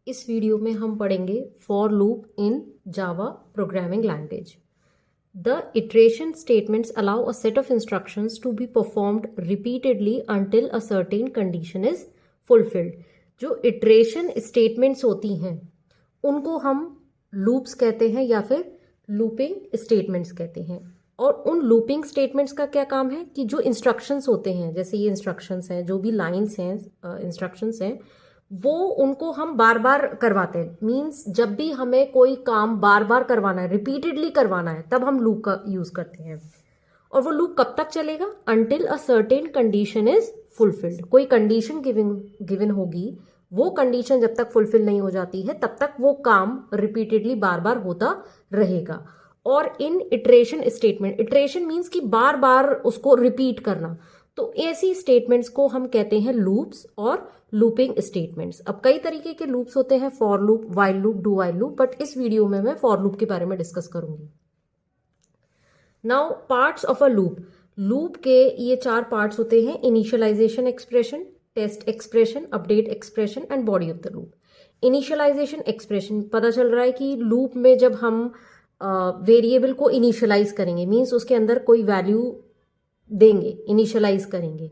इस वीडियो में हम पढ़ेंगे for loop in Java programming language. The iteration statements allow a set of instructions to be performed repeatedly until a certain condition is fulfilled. जो iteration statements होती हैं उनको हम लूप्स कहते हैं या फिर लूपिंग स्टेटमेंट्स कहते हैं। और उन लूपिंग स्टेटमेंट्स का क्या काम है कि जो इंस्ट्रक्शंस होते हैं, जैसे ये इंस्ट्रक्शंस हैं, जो भी लाइंस हैं, इंस्ट्रक्शंस हैं, वो उनको हम बार बार करवाते हैं। मीन्स जब भी हमें कोई काम बार बार करवाना है, रिपीटेडली करवाना है, तब हम लूप का यूज करते हैं। और वो लूप कब तक चलेगा? Until a certain condition is fulfilled. कोई कंडीशन गिवन होगी, वो कंडीशन जब तक फुलफिल नहीं हो जाती है तब तक वो काम रिपीटेडली बार बार होता रहेगा। और इन इटरेशन स्टेटमेंट, इटरेशन मीन्स कि बार बार उसको रिपीट करना, तो ऐसी स्टेटमेंट्स को हम कहते हैं लूप्स और लूपिंग स्टेटमेंट्स। अब कई तरीके के लूप्स होते हैं, for loop, while loop, do while loop, but इस वीडियो में मैं फॉर लूप के बारे में डिस्कस करूंगी। Now parts of a loop. Loop के ये 4 पार्ट्स होते हैं: initialization expression, test expression, update expression and body of the loop. Initialization expression, पता चल रहा है कि लूप में जब हम वेरिएबल को इनिशियलाइज करेंगे, मीन्स उसके अंदर कोई वैल्यू देंगे, इनिशियलाइज करेंगे,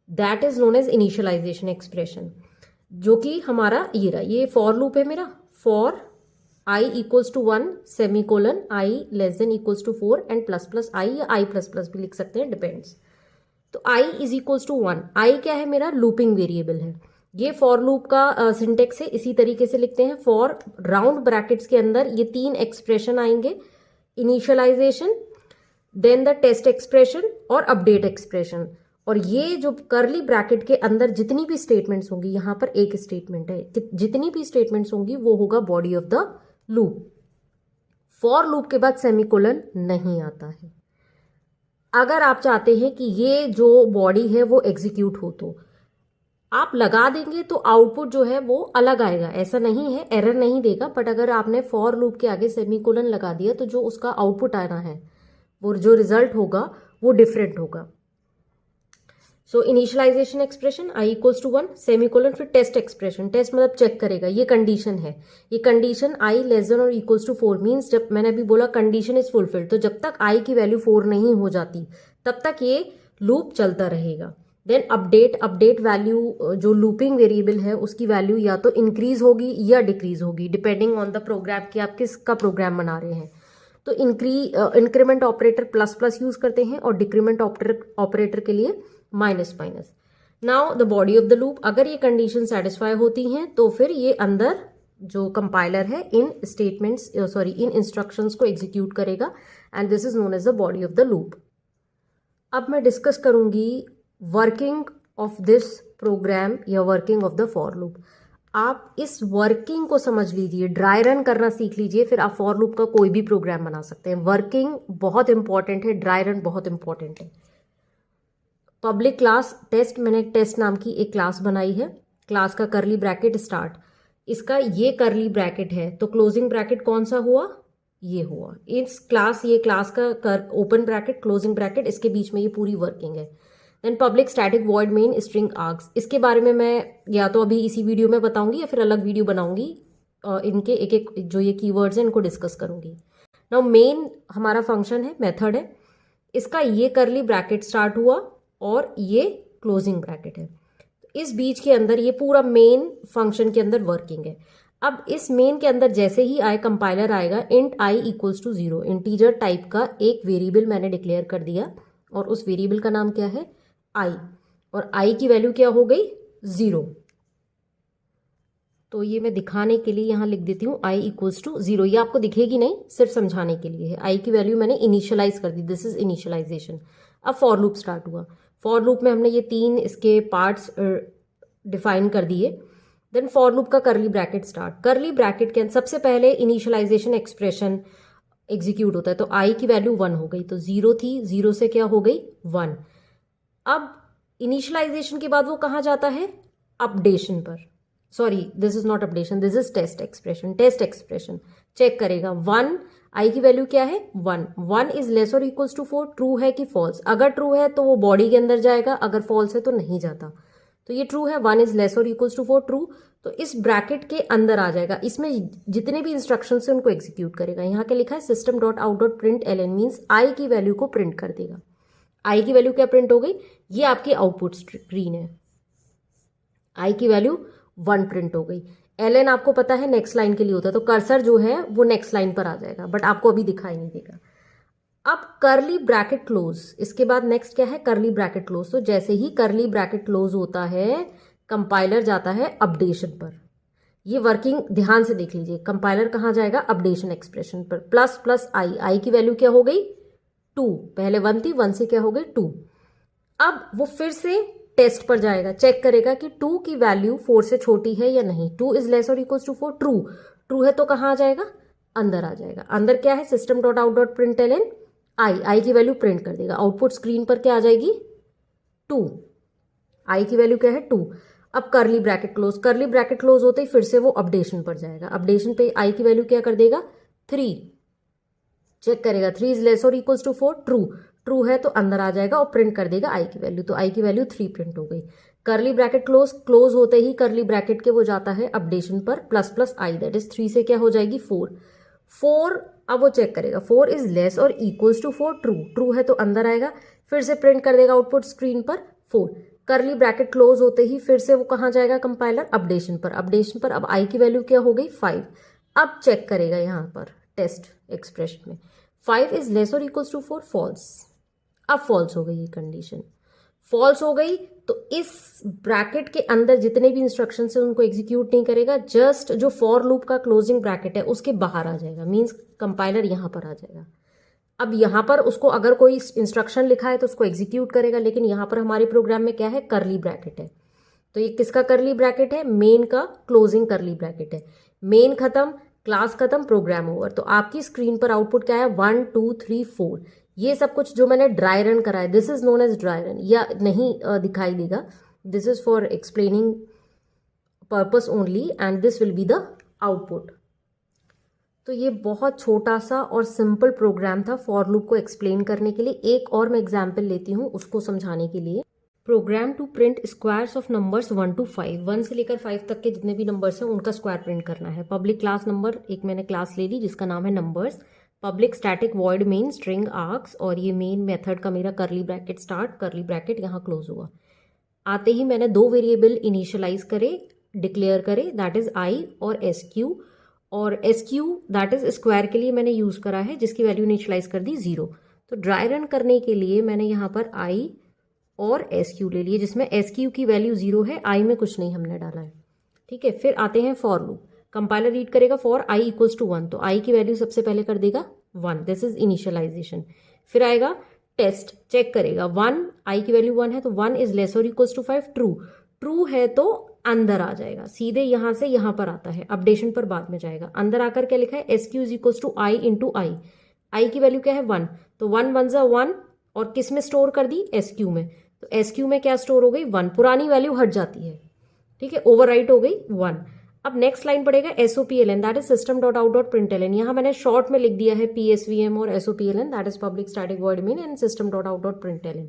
that is known as initialization expression. जो कि हमारा ये रहा, ये फॉर लूप है मेरा। For i equals to 1 semicolon i less than equals to 4 and plus plus i या i प्लस प्लस भी लिख सकते हैं, डिपेंड्स। तो i is equals to 1, i क्या है? मेरा लूपिंग वेरिएबल है। ये फॉर लूप का सिंटेक्स है, इसी तरीके से लिखते हैं। फॉर राउंड ब्रैकेट्स के अंदर ये 3 एक्सप्रेशन आएंगे: initialization, then the test expression और अपडेट एक्सप्रेशन। और ये जो करली ब्रैकेट के अंदर जितनी भी स्टेटमेंट्स होंगी, यहां पर एक स्टेटमेंट है, जितनी भी स्टेटमेंट्स होंगी वो होगा body of the loop. For loop के बाद सेमीकोलन नहीं आता है। अगर आप चाहते हैं कि ये जो बॉडी है वो एग्जीक्यूट हो, तो आप लगा देंगे तो आउटपुट जो है वो अलग आएगा। ऐसा नहीं है, एरर नहीं देगा, बट अगर आपने फॉर लूप के आगे सेमीकोलन लगा दिया तो जो उसका आउटपुट आना है, वो जो रिजल्ट होगा वो डिफरेंट होगा। So initialization expression i equals to 1 semicolon, फिर टेस्ट एक्सप्रेशन, टेस्ट मतलब चेक करेगा, ये कंडीशन है, ये कंडीशन i लेस देन और इक्वल्स टू 4 मीन्स जब मैंने अभी बोला कंडीशन इज फुलफिल्ड, तो जब तक i की वैल्यू 4 नहीं हो जाती तब तक ये लूप चलता रहेगा। देन अपडेट, अपडेट वैल्यू, जो लूपिंग वेरिएबल है उसकी वैल्यू या तो इंक्रीज होगी या डिक्रीज होगी, डिपेंडिंग ऑन द प्रोग्राम कि आप किसका प्रोग्राम बना रहे हैं। तो increment operator plus plus use करते हैं और डिक्रीमेंट ऑपरेटर के लिए minus minus. Now the body of the loop, अगर ये कंडीशन सेटिस्फाई होती हैं तो फिर ये अंदर जो कंपाइलर है इन स्टेटमेंट्स इन इंस्ट्रक्शंस को एग्जीक्यूट करेगा, and this is known as the body of the loop. अब मैं डिस्कस करूंगी वर्किंग ऑफ दिस प्रोग्राम या working of the for loop. आप इस वर्किंग को समझ लीजिए, ड्राई रन करना सीख लीजिए, फिर आप फॉर लूप का कोई भी प्रोग्राम बना सकते हैं। वर्किंग बहुत इंपॉर्टेंट है, ड्राई रन बहुत इंपॉर्टेंट है। पब्लिक क्लास टेस्ट, मैंने टेस्ट नाम की एक क्लास बनाई है। क्लास का करली ब्रैकेट स्टार्ट, इसका ये करली ब्रैकेट है, तो क्लोजिंग ब्रैकेट कौन सा हुआ? ये हुआ। इस क्लास, ये क्लास का ओपन ब्रैकेट, क्लोजिंग ब्रैकेट, इसके बीच में ये पूरी वर्किंग है। Then public static void main string args, इसके बारे में मैं या तो अभी इसी वीडियो में बताऊंगी या फिर अलग वीडियो बनाऊंगी, इनके एक एक जो ये कीवर्ड्स हैं इनको डिस्कस करूंगी। नाउ मेन हमारा फंक्शन है, मेथड है, इसका ये करली ब्रैकेट स्टार्ट हुआ और ये क्लोजिंग ब्रैकेट है। इस बीच के अंदर ये पूरा मेन फंक्शन के अंदर वर्किंग है। अब इस मेन के अंदर जैसे ही आए कंपाइलर आएगा, int i equals to 0, integer type का एक वेरिएबल मैंने डिक्लेयर कर दिया और उस वेरिएबल का नाम क्या है? i, और i की वैल्यू क्या हो गई? 0। तो ये मैं दिखाने के लिए यहां लिख देती हूँ i इक्वल्स टू 0। ये आपको दिखेगी नहीं, सिर्फ समझाने के लिए है। i की वैल्यू मैंने इनिशियलाइज कर दी, दिस इज इनिशियलाइजेशन। अब फॉर लूप स्टार्ट हुआ। फॉर लूप में हमने ये 3 इसके पार्ट्स डिफाइन कर दिए। देन फॉर लूप का करली ब्रैकेट स्टार्ट, करली ब्रैकेट के सबसे पहले इनिशियलाइजेशन एक्सप्रेशन एग्जीक्यूट होता है, तो i की वैल्यू 1 हो गई, तो 0 थी, 0 से क्या हो गई? 1। अब इनिशियलाइजेशन के बाद वो कहाँ जाता है? अपडेशन पर। Sorry, this is not updation, this is test expression. Test expression check करेगा 1, i की वैल्यू क्या है? 1। 1 इज लेस और इक्वल्स टू 4, ट्रू है कि फॉल्स? अगर ट्रू है तो वो बॉडी के अंदर जाएगा, अगर फॉल्स है तो नहीं जाता। तो ये ट्रू है, 1 इज लेस और इक्वल्स टू 4, ट्रू। तो इस ब्रैकेट के अंदर आ जाएगा, इसमें जितने भी इंस्ट्रक्शन है उनको एग्जीक्यूट करेगा। यहाँ क्या लिखा है, system dot out dot print L means I की वैल्यू को प्रिंट कर देगा। आई की वैल्यू क्या प्रिंट हो गई, ये आपकी आउटपुट स्क्रीन है, आई की वैल्यू 1 प्रिंट हो गई। एल आपको पता है नेक्स्ट लाइन के लिए होता है, तो कर्सर जो है वो नेक्स्ट लाइन पर आ जाएगा, बट आपको अभी दिखाई नहीं देगा। अब करली ब्रैकेट क्लोज, इसके बाद नेक्स्ट क्या है, करली ब्रैकेट क्लोज। तो जैसे ही करली ब्रैकेट क्लोज होता है, कंपाइलर जाता है अपडेशन पर। ये वर्किंग ध्यान से देख लीजिए, कंपाइलर कहाँ जाएगा, अपडेशन एक्सप्रेशन पर। प्लस प्लस आई, आई की वैल्यू क्या हो गई 2, पहले 1 थी, 1 से क्या हो गई 2। अब वो फिर से टेस्ट पर जाएगा, चेक करेगा कि 2 की वैल्यू 4 से छोटी है या नहीं। 2 इज लेस और इक्वल्स टू 4, ट्रू। ट्रू है तो कहाँ आ जाएगा, अंदर आ जाएगा। अंदर क्या है, system dot out dot print L N I, I की वैल्यू प्रिंट कर देगा। आउटपुट स्क्रीन पर क्या आ जाएगी 2, आई की वैल्यू क्या है 2। अब करली ब्रैकेट क्लोज, करली ब्रैकेट क्लोज होते ही फिर से वो अपडेशन पर जाएगा। अपडेशन पे आई की वैल्यू क्या कर देगा 3, चेक करेगा 3 इज लेस और इक्वल्स टू 4, ट्रू। ट्रू है तो अंदर आ जाएगा और प्रिंट कर देगा आई की वैल्यू, तो आई की वैल्यू 3 प्रिंट हो गई। करली ब्रैकेट क्लोज, क्लोज होते ही करली ब्रैकेट के वो जाता है अपडेशन पर, plus plus I that is 3 से क्या हो जाएगी 4। 4 अब वो चेक करेगा 4 इज लेस और इक्वल्स टू 4, ट्रू। ट्रू है तो अंदर आएगा, फिर से प्रिंट कर देगा आउटपुट स्क्रीन पर 4। करली ब्रैकेट क्लोज होते ही फिर से वो कहाँ जाएगा, कंपाइलर अपडेशन पर। अपडेशन पर अब आई की वैल्यू क्या हो गई 5। अब चेक करेगा यहाँ पर टेस्ट एक्सप्रेशन में 5 इज लेस और इक्वल्स टू 4, फॉल्स। अब फॉल्स हो गई ये कंडीशन, फॉल्स हो गई तो इस ब्रैकेट के अंदर जितने भी इंस्ट्रक्शन है उनको एग्जीक्यूट नहीं करेगा, जस्ट जो फॉर लूप का क्लोजिंग ब्रैकेट है उसके बाहर आ जाएगा, मींस कंपाइलर यहां पर आ जाएगा। अब यहां पर उसको अगर कोई इंस्ट्रक्शन लिखा है तो उसको एग्जीक्यूट करेगा, लेकिन यहां पर हमारे प्रोग्राम में क्या है, करली ब्रैकेट है। तो ये किसका करली ब्रैकेट है, मेन का क्लोजिंग करली ब्रैकेट है। मेन खत्म, क्लास खत्म, प्रोग्राम ओवर। तो आपकी स्क्रीन पर आउटपुट क्या है 1 2 3 4। ये सब कुछ जो मैंने ड्राई रन करा है, this is known as dry run, या नहीं दिखाई देगा, this is for explaining purpose only and this will be the output. तो ये बहुत छोटा सा और सिंपल प्रोग्राम था फॉर लूप को एक्सप्लेन करने के लिए। एक और मैं एग्जाम्पल लेती हूँ उसको समझाने के लिए। Program to print squares of numbers 1 to 5, 1 से लेकर 5 तक के जितने भी नंबर्स हैं उनका स्क्वायर प्रिंट करना है। पब्लिक क्लास नंबर, एक मैंने क्लास ले ली जिसका नाम है numbers. Public static void main string arcs, और ये मेन मेथड का मेरा करली ब्रैकेट स्टार्ट, करली ब्रैकेट यहाँ क्लोज हुआ। आते ही मैंने 2 वेरिएबल इनिशियलाइज करे, डिक्लेयर करे, दैट इज आई और एस क्यू। और S Q that is square के लिए मैंने यूज करा है, जिसकी वैल्यू इनिशियलाइज कर दी 0। तो ड्राई रन करने के लिए मैंने यहाँ पर आई और एस क्यू ले लिए, जिसमें एस क्यू की वैल्यू 0 है, आई में कुछ नहीं हमने डाला है। ठीक है, फिर आते हैं फॉर लूप। कंपाइलर रीड करेगा फॉर आई इक्वल्स टू 1, तो आई की वैल्यू सबसे पहले कर देगा 1, दिस इज इनिशियलाइजेशन। फिर आएगा टेस्ट, चेक करेगा 1, आई की वैल्यू 1 है तो 1 इज लेस और इक्वल्स टू 5, ट्रू। ट्रू है तो अंदर आ जाएगा, सीधे यहां से यहां पर आता है, अपडेशन पर बाद में जाएगा। अंदर आकर क्या लिखा है, S Q is equals to I into I. I की वैल्यू क्या है 1, तो 1 1 जा 1, और किस में स्टोर कर दी, एस क्यू में। तो एस क्यू में क्या स्टोर हो गई 1, पुरानी वैल्यू हट जाती है, ठीक है, ओवरराइट हो गई 1। अब नेक्स्ट लाइन पड़ेगा SOPLN, that is system dot out dot print L N. यहाँ मैंने शॉर्ट में लिख दिया है PSVM और SOPLN, that is public static void main and system dot out dot print L N.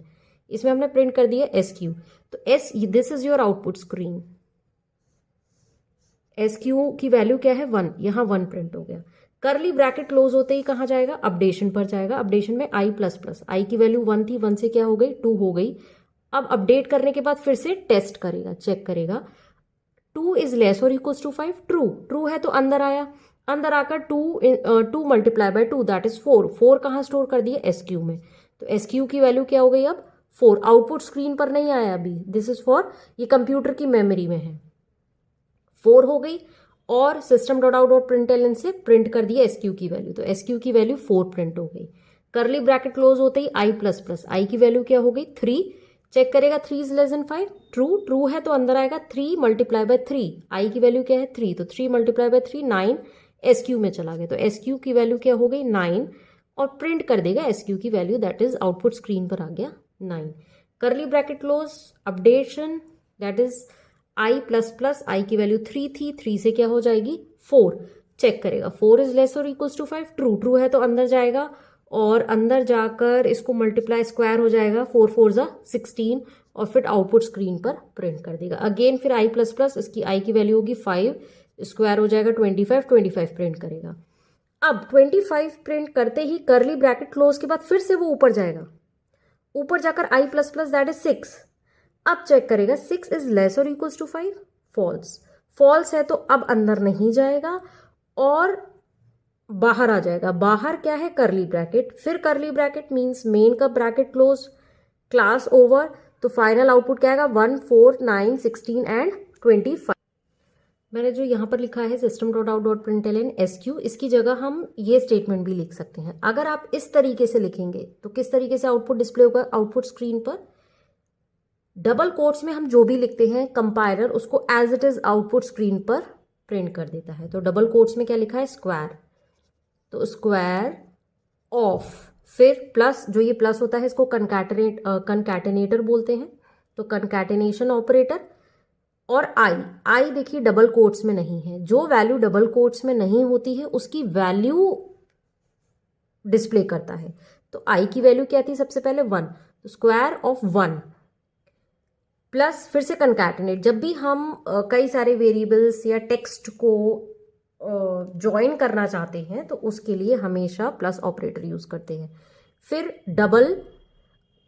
इसमें हमने प्रिंट कर दिया SQ। तो this is your output screen. SQ की वैल्यू क्या है 1, यहाँ 1 प्रिंट हो गया। करली ब्रैकेट क्लोज होते ही कहाँ जाएगा, अपडेशन पर जाएगा। अपडेशन में आई प्लस प्लस, आई की वैल्यू 1 थी, 1 से क्या हो गई 2 हो गई। अब अपडेट करने के बाद फिर से टेस्ट करेगा, चेक करेगा 2 इज लेस और इक्वल्स टू 5, ट्रू। ट्रू है तो अंदर आया, अंदर आकर 2 मल्टीप्लाई बाय 2 दैट इज 4। 4 कहाँ स्टोर कर दिया, SQ में। तो SQ की वैल्यू क्या हो गई अब 4। आउटपुट स्क्रीन पर नहीं आया अभी, दिस इज फॉर, ये कंप्यूटर की मेमोरी में है। 4 हो गई और system dot out dot print एलन से प्रिंट कर दिया SQ की वैल्यू, तो SQ की वैल्यू 4 प्रिंट हो गई। करली ब्रैकेट क्लोज होते ही आई प्लस प्लस, आई की वैल्यू क्या हो गई 3। चेक करेगा 3 is less than 5, true. True है तो अंदर आएगा 3 मल्टीप्लाई बाय 3, आई की वैल्यू क्या है 3, तो 3 मल्टीप्लाई बाय 3 9, SQ में चला गया। तो SQ की वैल्यू क्या हो गई 9, और प्रिंट कर देगा SQ की वैल्यू, दैट इज आउटपुट स्क्रीन पर आ गया 9। Curly bracket close, updation, that is I plus plus, I की वैल्यू 3 थी, 3 से क्या हो जाएगी 4। चेक करेगा 4 इज लेस और इक्वल्स टू 5, ट्रू। ट्रू है तो अंदर जाएगा और अंदर जाकर इसको मल्टीप्लाई स्क्वायर हो जाएगा, 4 4 जा 16 और फिर आउटपुट स्क्रीन पर प्रिंट कर देगा। अगेन फिर आई प्लस प्लस, इसकी आई की वैल्यू होगी 5, स्क्वायर हो जाएगा 25 प्रिंट करेगा। अब 25 प्रिंट करते ही करली ब्रैकेट क्लोज के बाद फिर से वो ऊपर जाएगा, ऊपर जाकर आई प्लस प्लस दैट इज 6। अब चेक करेगा 6 इज लेस और इक्वल्स टू 5, फॉल्स। फॉल्स है तो अब अंदर नहीं जाएगा और बाहर आ जाएगा। बाहर क्या है? करली ब्रैकेट। फिर करली ब्रैकेट मीन्स मेन का ब्रैकेट क्लोज, क्लास ओवर। तो फाइनल आउटपुट क्या आएगा? 1 4 9 16 एंड 25। मैंने जो यहाँ पर लिखा है system.out.println SQ, इसकी जगह हम ये स्टेटमेंट भी लिख सकते हैं। अगर आप इस तरीके से लिखेंगे तो किस तरीके से आउटपुट डिस्प्ले होगा? आउटपुट स्क्रीन पर डबल कोट्स में हम जो भी लिखते हैं कंपाइलर उसको as it is output screen पर प्रिंट कर देता है। तो डबल कोट्स में क्या लिखा है? स्क्वायर। तो स्क्वायर ऑफ, फिर प्लस, जो ये प्लस होता है इसको कंकैटिनेटर बोलते हैं, तो कंकैटिनेशन ऑपरेटर। और आई देखिए डबल कोट्स में नहीं है। जो वैल्यू डबल कोट्स में नहीं होती है उसकी वैल्यू डिस्प्ले करता है। तो आई की वैल्यू क्या थी? सबसे पहले 1, तो स्क्वायर ऑफ 1 प्लस फिर से कंकैटिनेट। जब भी हम कई सारे वेरिएबल्स या टेक्स्ट को ज्वाइन करना चाहते हैं तो उसके लिए हमेशा प्लस ऑपरेटर यूज करते हैं। फिर डबल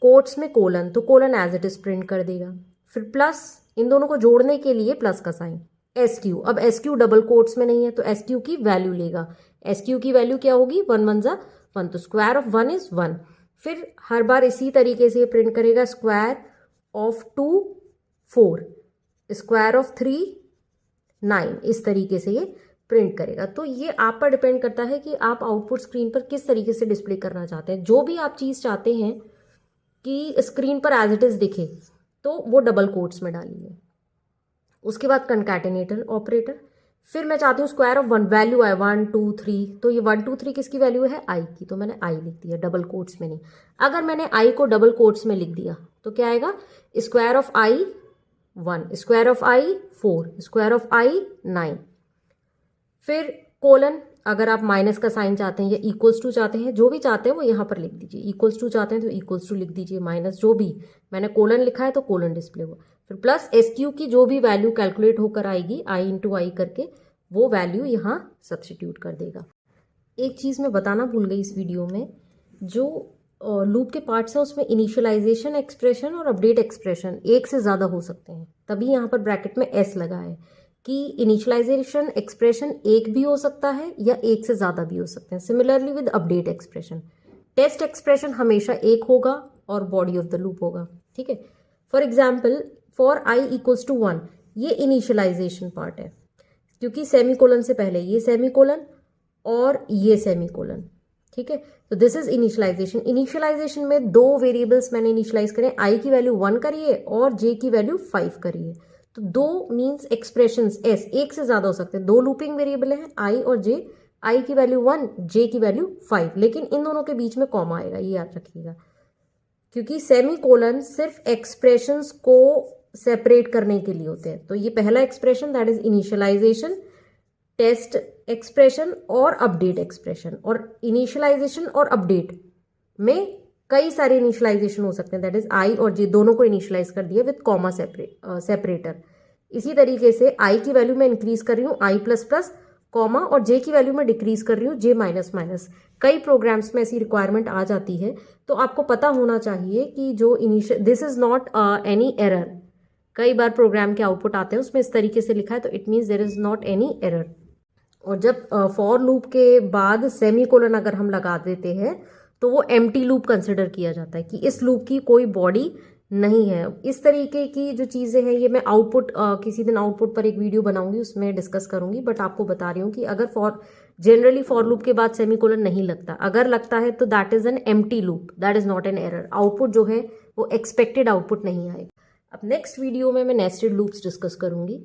कोट्स में कोलन, तो colon as it is print कर देगा। फिर प्लस, इन दोनों को जोड़ने के लिए प्लस का साइन। SQ, अब SQ डबल कोट्स में नहीं है तो SQ की वैल्यू लेगा। SQ की वैल्यू क्या होगी? 1 1 जा 1, तो स्क्वायर ऑफ 1 इज 1। फिर हर बार इसी तरीके से प्रिंट करेगा। स्क्वायर ऑफ 2 4, स्क्वायर ऑफ 3 9, इस तरीके से ये प्रिंट करेगा। तो ये आप पर डिपेंड करता है कि आप आउटपुट स्क्रीन पर किस तरीके से डिस्प्ले करना चाहते हैं। जो भी आप चीज़ चाहते हैं कि स्क्रीन पर एज इट इज दिखे तो वो डबल कोट्स में डालिए। उसके बाद कंकैटिनेटर ऑपरेटर। फिर मैं चाहती हूँ स्क्वायर ऑफ 1, वैल्यू आए 1 2 3, तो ये 1 2 3 किसकी वैल्यू है? आई की, तो मैंने आई लिख दिया, डबल कोट्स में नहीं। अगर मैंने आई को डबल कोट्स में लिख दिया तो क्या आएगा? Square of I 1, square of I 4, square of I 9। फिर कोलन, अगर आप माइनस का साइन चाहते हैं या इक्वल्स टू चाहते हैं, जो भी चाहते हैं वो यहाँ पर लिख दीजिए। इक्वल्स टू चाहते हैं तो इक्वल्स टू लिख दीजिए, माइनस जो भी। मैंने कोलन लिखा है तो कोलन डिस्प्ले हुआ। फिर प्लस SQ की जो भी वैल्यू कैलकुलेट होकर आएगी I इंटू आई करके, वो वैल्यू यहाँ सब्सटीट्यूट कर देगा। एक चीज़ मैं बताना भूल गई इस वीडियो में, जो लूप के पार्ट्स हैं उसमें इनिशियलाइजेशन एक्सप्रेशन और अपडेट एक्सप्रेशन एक से ज़्यादा हो सकते हैं, तभी यहाँ पर ब्रैकेट में S लगा है कि इनिशियलाइजेशन एक्सप्रेशन एक भी हो सकता है या एक से ज़्यादा भी हो सकते हैं। Similarly with update expression, test expression हमेशा एक होगा और बॉडी ऑफ द लूप होगा। ठीक है, for example for I equals to 1, ये इनिशियलाइजेशन पार्ट है क्योंकि सेमीकोलन से पहले ये सेमीकोलन और ये सेमीकोलन। ठीक है, तो दिस इज इनिशियलाइजेशन। इनिशियलाइजेशन में 2 वेरिएबल्स मैंने इनिशियलाइज करें, I की वैल्यू 1 करिए और J की वैल्यू 5 करिए। तो 2 मीन्स एक्सप्रेशंस S एक से ज्यादा हो सकते हैं। 2 लूपिंग वेरिएबल हैं I और J, I की वैल्यू 1, J की वैल्यू 5, लेकिन इन दोनों के बीच में कॉमा आएगा, ये याद रखिएगा, क्योंकि सेमीकोलन सिर्फ एक्सप्रेशंस को सेपरेट करने के लिए होते हैं। तो ये पहला expression that is initialization, test expression और अपडेट एक्सप्रेशन। और इनिशियलाइजेशन और अपडेट में कई सारे इनिशियलाइजेशन हो सकते हैं, दैट इज I और J दोनों को इनिशियलाइज कर दिया विद कॉमा सेपरेटर। इसी तरीके से I की वैल्यू मैं इंक्रीज कर रही हूँ I प्लस प्लस कॉमा, और J की वैल्यू मैं डिक्रीज कर रही हूँ J माइनस माइनस। कई प्रोग्राम्स में ऐसी रिक्वायरमेंट आ जाती है, तो आपको पता होना चाहिए कि जो this is not any error. कई बार प्रोग्राम के आउटपुट आते हैं उसमें इस तरीके से लिखा है, तो it means there is not any error. और जब फॉर लूप के बाद सेमीकोलन अगर हम लगा देते हैं तो वो एम्प्टी लूप कंसिडर किया जाता है कि इस लूप की कोई बॉडी नहीं है। इस तरीके की जो चीज़ें हैं ये मैं आउटपुट किसी दिन आउटपुट पर एक वीडियो बनाऊंगी, उसमें डिस्कस करूंगी, बट आपको बता रही हूँ कि अगर जनरली फॉर लूप के बाद सेमीकोलन नहीं लगता, अगर लगता है तो that is an empty loop, that is not an error. Output जो है वो एक्सपेक्टेड आउटपुट नहीं आएगा। अब नेक्स्ट वीडियो में मैं नेस्टेड लूप्स डिस्कस करूंगी।